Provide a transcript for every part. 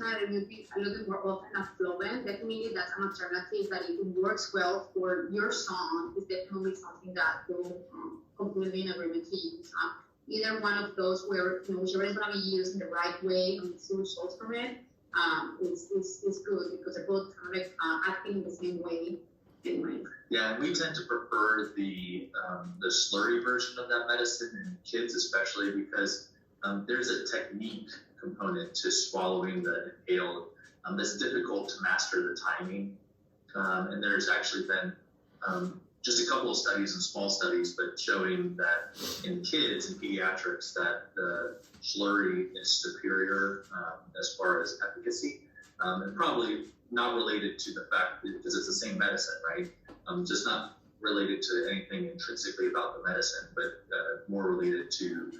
that it would be a little bit more often as fluent. Definitely that's an alternative that if it works well for your son, is definitely something that will completely in agreement to use. Either one of those where whichever is going to be used in the right way and see results from it is good because they're both kind of like acting the same way anyway. Yeah, we tend to prefer the slurry version of that medicine in kids, especially because there's a technique component to swallowing the inhaled that's difficult to master the timing. And there's actually been just a couple of studies and small studies, but showing that in kids and pediatrics that the slurry is superior as far as efficacy, and probably not related to the fact because it's the same medicine, right? Just not related to anything intrinsically about the medicine, but more related to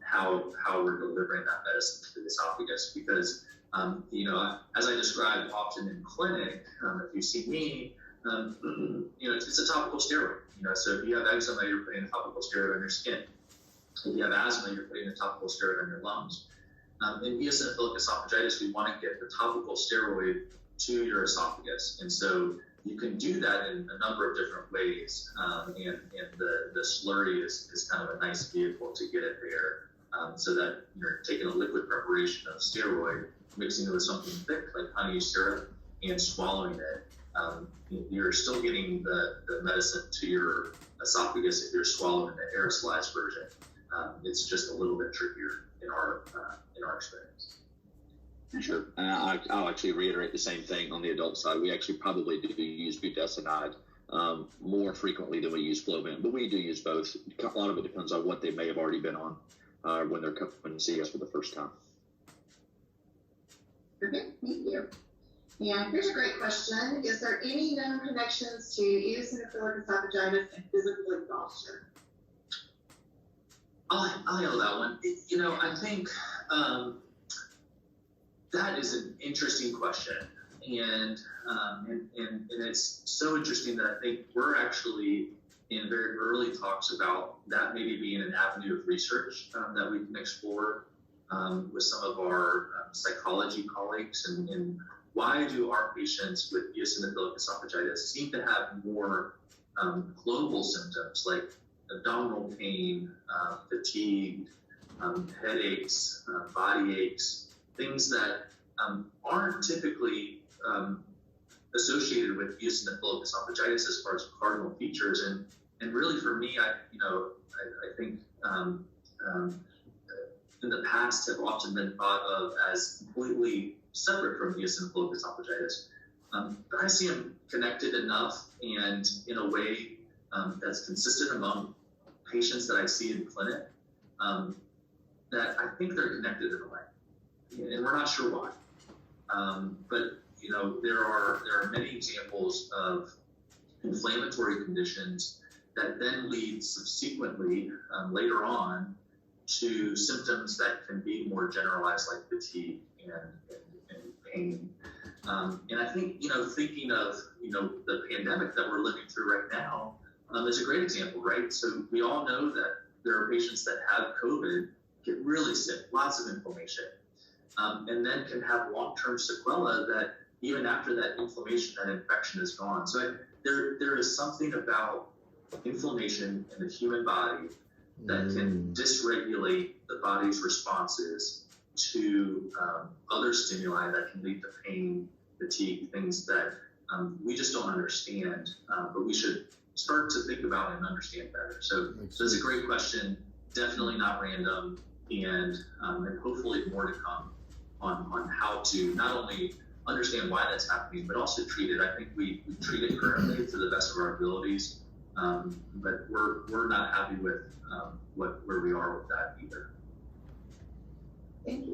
how we're delivering that medicine to the esophagus. Because as I described often in clinic, if you see me, it's a topical steroid. So if you have eczema, you're putting a topical steroid on your skin. If you have asthma, you're putting a topical steroid on your lungs. In eosinophilic esophagitis, we want to get the topical steroid to your esophagus, and so you can do that in a number of different ways. And the slurry is kind of a nice vehicle to get it there, so that you're taking a liquid preparation of steroid, mixing it with something thick like honey syrup, and swallowing it. You're still getting the medicine to your esophagus if you're swallowing the aerosolized version. It's just a little bit trickier in our experience. Sure. And I'll actually reiterate the same thing on the adult side. We actually probably do use budesonide more frequently than we use Flovent, but we do use both. A lot of it depends on what they may have already been on when they're coming to see us for the first time. Okay, thank you. And here's a great question. Is there any known connections to eosinophilic esophagitis and physical exhaustion? I'll handle that one. I think that is an interesting question. And it's so interesting that I think we're actually in very early talks about that maybe being an avenue of research that we can explore with some of our psychology colleagues. And why do our patients with eosinophilic esophagitis seem to have more global symptoms like abdominal pain, fatigue, headaches, body aches, things that aren't typically associated with eosinophilic esophagitis as far as cardinal features. And really for me, I think in the past have often been thought of as completely separate from eosinophilic esophagitis. But I see them connected enough and in a way that's consistent among patients that I see in clinic that I think they're connected in a way. And we're not sure why. But there are many examples of inflammatory conditions that then lead subsequently later on to symptoms that can be more generalized, like fatigue and pain. And I think thinking of the pandemic that we're living through right now is a great example, right? So we all know that there are patients that have COVID, get really sick, lots of inflammation. And then can have long-term sequelae that even after that inflammation, that infection is gone. So there is something about inflammation in the human body that can dysregulate the body's responses to other stimuli that can lead to pain, fatigue, things that we just don't understand, but we should start to think about and understand better. So it's a great question, definitely not random, and hopefully more to come on how to not only understand why that's happening, but also treat it. I think we treat it currently to the best of our abilities, but we're not happy with where we are with that either. Thank you.